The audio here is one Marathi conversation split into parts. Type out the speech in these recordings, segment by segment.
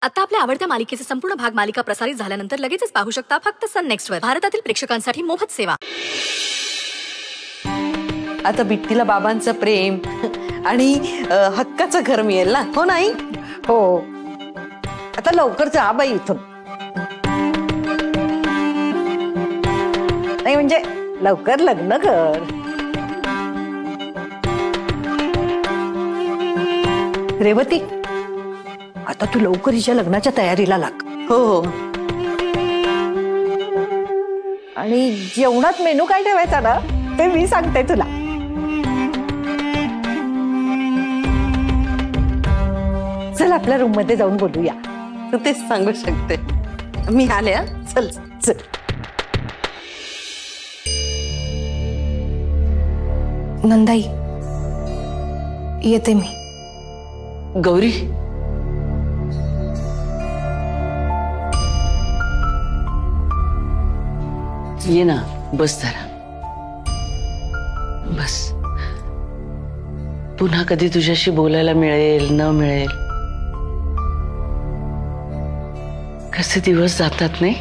आता आपल्या आवडत्या मालिकेचे संपूर्ण भाग मालिका प्रसारित झाल्यानंतर लगेचच पाहू शकता फक्त सन नेक्स्ट वर. भारतातील प्रेक्षकांसाठी मोफत सेवा. आता बिट्टीला बाबांचं प्रेम आणि हक्काचं घर मिळेल ना, हो नाही? हो. आता लवकर जा बाई इथून. नाही म्हणजे लवकर लग्न कर. रेवती, आता तू लवकर हिच्या लग्नाच्या तयारीला लाग. हो. आणि जेवणात मेनू काय ठेवायचा ना ते मी सांगते तुला. चल आपल्या रूम मध्ये जाऊन बोलूया. तू तेच सांगू शकते. मी आले. चल चल. नंदाई, येते मी. गौरी, ये ना, बस जरा बस. पुन्हा कधी तुझ्याशी बोलायला मिळेल न मिळेल, कसे दिवस जातात नाही.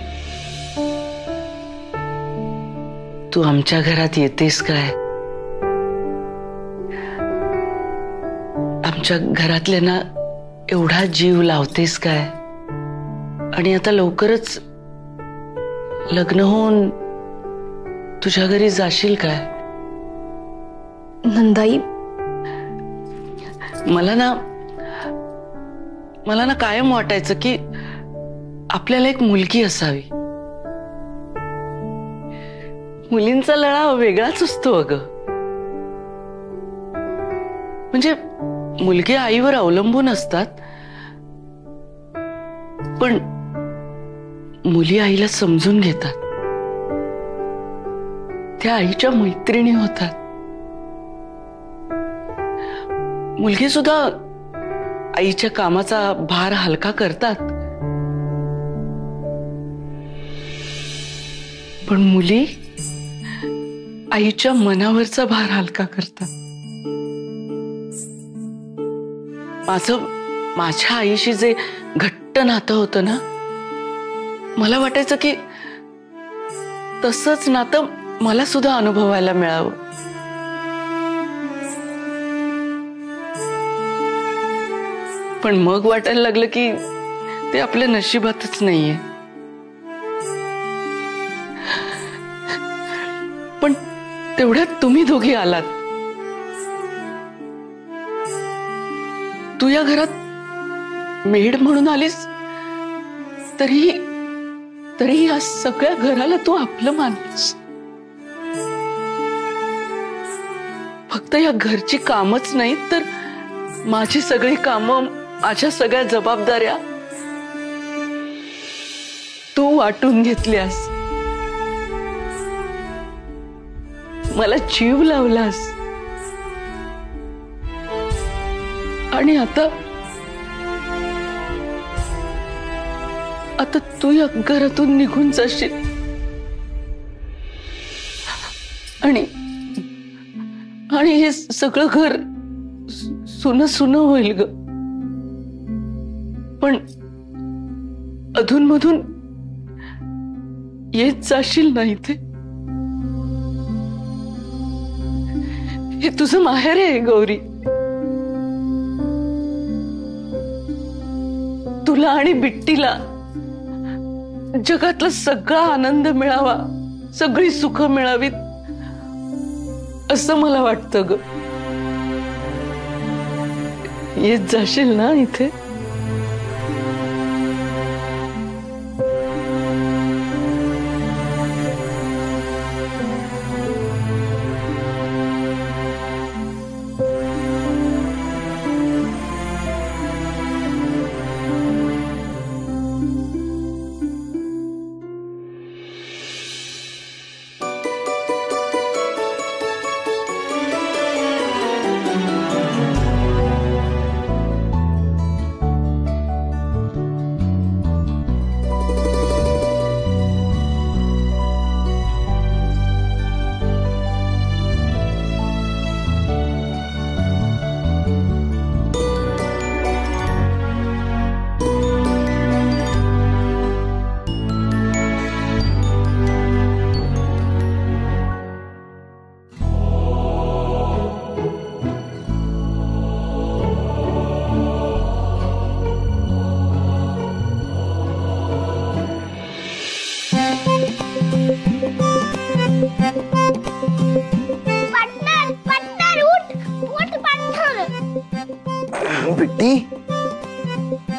तू आमच्या घरात येतेस काय, आमच्या घरातल्यांना एवढा जीव लावतेस काय, आणि आता लवकरच लग्न होऊन तुझ्या घरी जाशील काय. नंदाई, मला ना कायम वाटायचं की आपल्याला एक मुलगी असावी. मुलींचा लळा वेगळाच असतो अगं. म्हणजे मुलगी आईवर अवलंबून असतात, पण मुली आईला समजून घेतात. त्या आईच्या मैत्रिणी होतात. मुलगी सुद्धा आईच्या कामाचा भार हलका करतात, पण मुली आईच्या मनावरचा भार हलका करतात. माझ्या आईशी जे घट्ट नातं होतं ना, मला वाटायचं की तसंच नातं मला सुद्धा अनुभवायला मिळावं. पण मग वाटायला लागलं की ते आपल्या नशिबातच नाहीये. पण तेवढ्यात तुम्ही दोघी आलात. तू या घरात मेड म्हणून आलीस, तरी या सगळ्या घराला तू आपलं मानलीस. फक्त या घरची कामच नाहीत, तर माझी सगळी कामं, माझ्या सगळ्या जबाबदाऱ्या तू वाटून घेतल्यास. मला जीव लावलास. आणि आता तू या घरातून निघून जाशील आणि हे सगळं घर सुन सुन होईल ग. पण अधूनमधून येत जाशील ना इथे. हे तुझं माहेर आहे गौरी. तुला आणि बिट्टीला जगातला सगळा आनंद मिळावा, सगळी सुख मिळावीत असं मला वाटतं ग. येत जाशील ना इथे.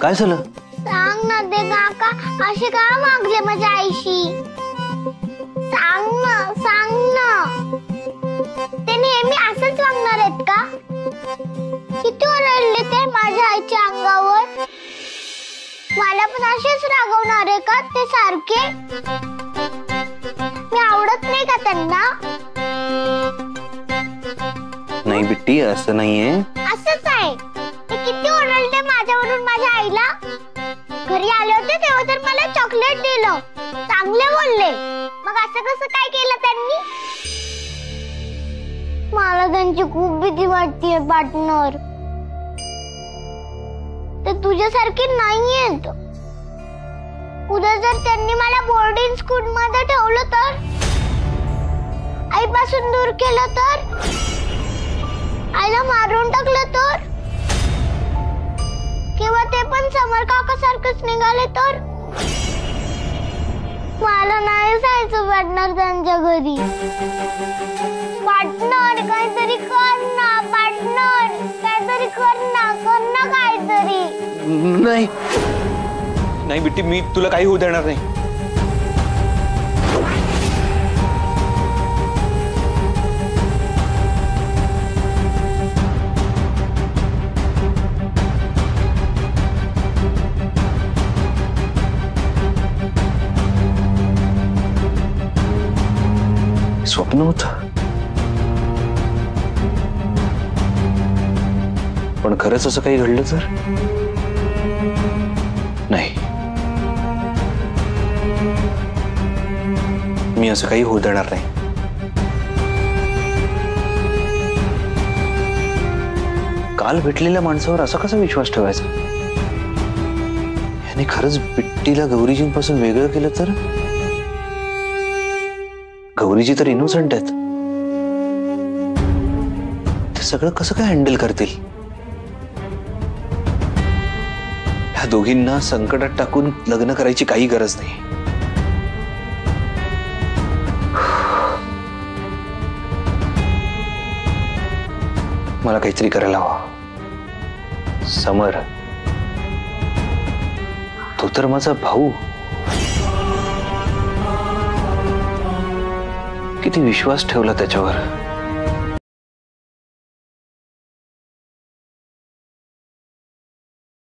काय झालं? सांग ना ते काका असे का वागले माझ्या आईशी? सांग ना ते नेहमी असंच वागणार आहेत का? किती ओरडले ते माझ्या आईच्या अंगावर. मला पण असेच रागवणार आहे का ते सारखे? मी आवडत नाही का त्यांना? नाही बिट्टी, असं नाहीये. असंच आहे. ते किती ओरडले माझ्यावरून माझ्या आईला. घरी आले होते तेव्हा तर मला चॉकलेट दिलं, चांगले बोलले. मग असं कसं काय केलं त्यांनी? मला त्यांची खूप भीती वाटतेय पार्टनर. ते तुझ्यासारखे नाहीयेत. उद्या जर त्यांनी मला बोर्डिंग स्कूल मध्ये ठेवलं तर, आईपासून दूर केलं तर, आईला मारून टाकलं तर, किंवा ते पण समर काका सारखंच निघाले तर? मला नाही जायचं पार्टनर त्यांच्या घरी. पार्टनर काहीतरी कर ना. पार्टनर काहीतरी कर ना काहीतरी. नाही नाही बिट्टी, मी तुला काही होऊ देणार नाही. स्वप्न होतं, पण खरंच असं काही घडलं तर? नाही, मी असं काही होऊ देणार नाही. काल भेटलेल्या माणसावर असा कसा विश्वास ठेवायचा? याने खरंच बिट्टीला गौरीजींपासून वेगळं केलं तर? गौरीजी तर इनोसंट आहेत. ते सगळं कसं काय हँडल करतील? ह्या दोघींना संकटात टाकून लग्न करायची काही गरज नाही. मला काहीतरी करायला हवं. समर, तो तर माझा भाऊ. किती विश्वास ठेवला त्याच्यावर.